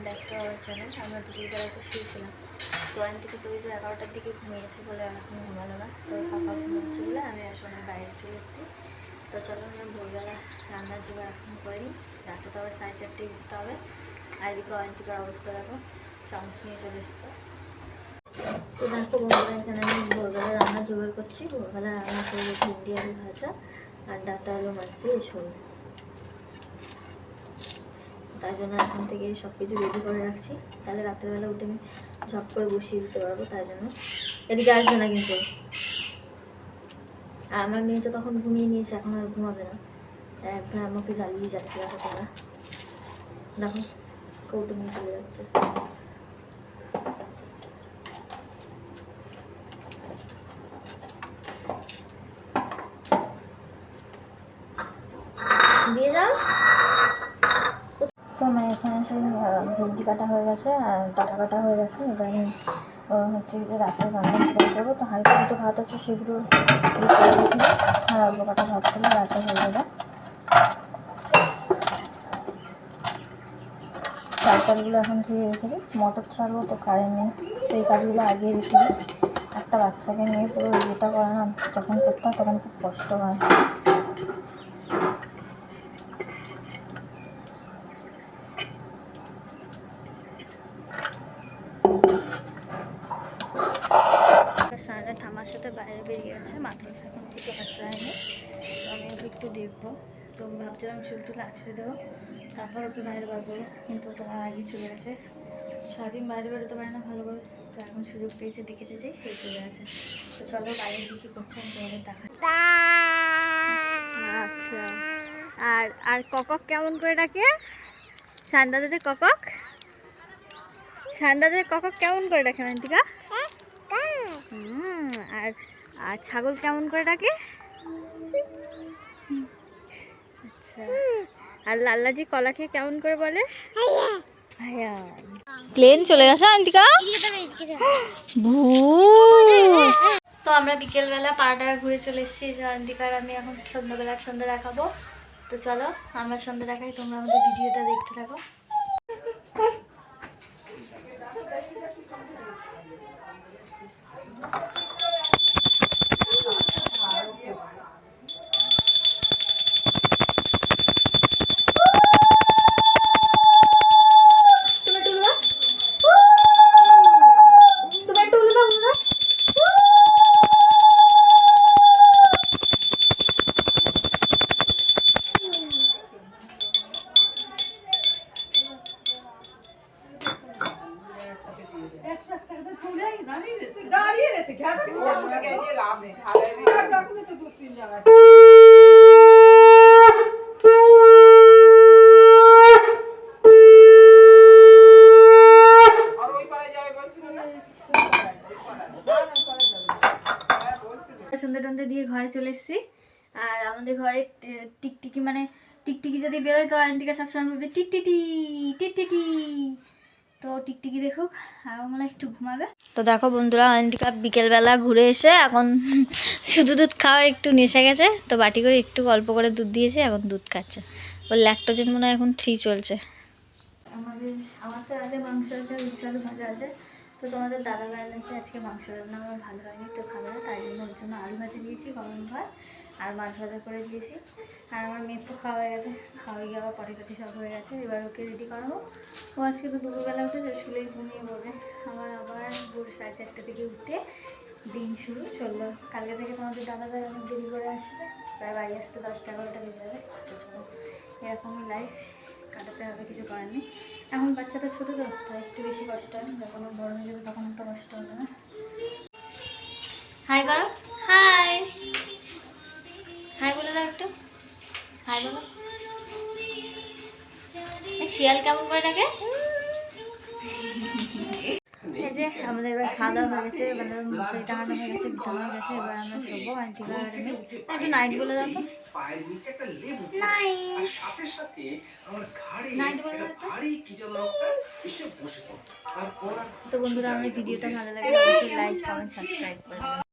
Back to our channel. আমরা দুপুরবেলা একটু শুয়েছিলাম, তো থেকে তো ওই যে 11টার দিকে ঘুমিয়েছে বলে আর এখন ঘুমালো না। তো পাপা ঘুমাচ্ছে বলে আমি আসলে বাইরে চলে এসেছি। তো চলো আমরা ভোরবেলা রান্নার জোগাড় এখন করে নিই, রাতে তো আবার 4:30টায় উঠতে হবে। আর এদিকে অঞ্চিকার অবস্থা দেখো, চামচ নিয়ে চলে এসেছে। তো দেখো বন্ধুরা, এখানে আমি ভোরবেলা রান্না জোগাড় করছি। ভোরবেলা রান্না করবো ভিন্ডি আলু ভাজা আর ডাটা আলু মাছ দিয়ে ঝোল। তাই জন্য এখন থেকে সব কিছু রেডি করে রাখছি, তাহলে রাত্রেবেলা উঠে আমি ঝপ করে বসিয়ে দিতে পারবো। তাই জন্য এদিকে আসবে না কিন্তু। আর আমার মেয়ে তো তখন ঘুমিয়ে নিয়েছে, এখন আর ঘুমাবে না। একবার আমাকে জ্বালিয়ে যাচ্ছে দেখো তোমরা, দেখো কৌটো নিয়ে চলে যাচ্ছে। দিয়ে যাও। তো আমার এখানে সেই ভেন্ডি কাটা হয়ে গেছে আর ডাটা কাটা হয়ে গেছে। এবার আমি হচ্ছে যে রাত্রে রান্না শুরু করবো। তো হালকা দুটো ভাত আছে, সেগুলো আর অল্প কাটা ভাত করলে রাতে হয়ে যাবে। তরকারিগুলো এখন ধুয়ে রেখে দিই, মটর ছাড়বো তো কারেন্ট নেই, সেই কাজগুলো আগে রেখে দিই। একটা বাচ্চাকে নিয়ে পুরো ইয়েটা করে না, যখন করতে হয় তখন খুব কষ্ট হয়। সারা ঠামার সাথে বাইরে বেরিয়ে গেছে, মাথায় এখন কিছু হাসড়ায়নি। তো আমি ওকে একটু দেখবো, তো ভাবছিলাম চুলটুল আছড়ে দেবো, তারপর ওকে বাইরে বার করবো, কিন্তু তোমার আগে চলে গেছে। সারাদিন বাইরে বেরোতে পারে না ভালো করে, তো এখন সুযোগ পেয়েছে, দেখেছে যে সেই চলে গেছে। তো চলো বাইরে গিয়ে কী করছে আমি তোমাদের দেখা। আচ্ছা, আর আর ককক কেমন করে ডাকে? সান্দাদের ককক, সান্দাদের ককক কেমন করে ডাকে মান্তিকা? আর আর ছাগল কেমন করে ডাকে? আচ্ছা, আর লাল্লাজি কলা খেয়ে কেমন করে বলে? ভাইয়া। প্লেন চলে গেছে আন্তিকা। তো আমরা বিকেলবেলা পাড়াটা ঘুরে চলে এসেছি, যে আন্তিকার আমি এখন সন্ধ্যাবেলা সন্ধ্যা দেখাবো। তো চলো আমরা সন্ধ্যা দেখাই, তোমরা আমাদের ভিডিওটা দেখতে থাকো। সন্ধ্যে টন্ধে দিয়ে ঘরে চলে এসেছি। আর আমাদের ঘরে টিকটিকি, মানে টিকটিকি যদি বেরোয় তো আইনদিকে সবসময় বলবে টিকটিটি টিকটিটি। তো টিকটিকি দেখুক, আর মনে হয় একটু ঘুমাবে। তো দেখো বন্ধুরা, আইনদিকা বিকেলবেলা ঘুরে এসে এখন শুধু দুধ খাওয়ার একটু নেশে গেছে। তো বাটি করে একটু অল্প করে দুধ দিয়েছে, এখন দুধ খাচ্ছে। ওর ল্যাকটোজেন মনে হয় এখন 3 চলছে। আমার তো আগে মাংস আছে, উচ্চালু ভাজা আছে। তো তোমাদের দাদা ভাইয়ের নাকি আজকে মাংস রান্না আমার ভালো হয়নি, একটু খাবে না, তাই জন্য ওর জন্য আলু ভাজা দিয়েছি, গরম ভাত আর মাছ ভাজা করে দিয়েছি। আর আমার মেয়ে তো খাওয়া হয়ে গেছে, খাওয়া গিয়ে আবার পটি টটি সব হয়ে গেছে। এবার ওকে রেডি করাবো। ও আজকে তো দুপুরবেলা উঠেছে, শুলেই ঘুমিয়ে পড়বে। আবার ভোর 4:30 থেকে উঠে দিন শুরু চললো। কালকে থেকে তোমাদের দাদা ভাই অনেক দেরি করে আসবে, প্রায় বাড়ি আসতে 10-11টা বেজে যাবে। তো চলো এরকমই লাইফ কাটাতে হবে, কিছু করার নেই। এখন বাচ্চাটা ছোটো তো, তাই একটু বেশি কষ্ট হয়। যখন বড় হয়ে যাবে তখন তো কষ্ট হবে না। হাই করো, হাই হাই বলে দাও একটু, হাই বলো। শিয়াল কেমন করে ডাকে? এই যে আমাদের এবার খাওয়া দাওয়া হয়ে গেছে, মানে মশারি টাঙানো হয়ে গেছে, বিছানো হয়ে গেছে। এবার আমরা শোবো। আন্টিকা আর আমি একটু নাইট বলে দাও তো, নাইট বলে দাও। তো বন্ধুরা, আমাদের ভিডিওটা ভালো লাগে অবশ্যই লাইক কমেন্ট সাবস্ক্রাইব করে দেবেন।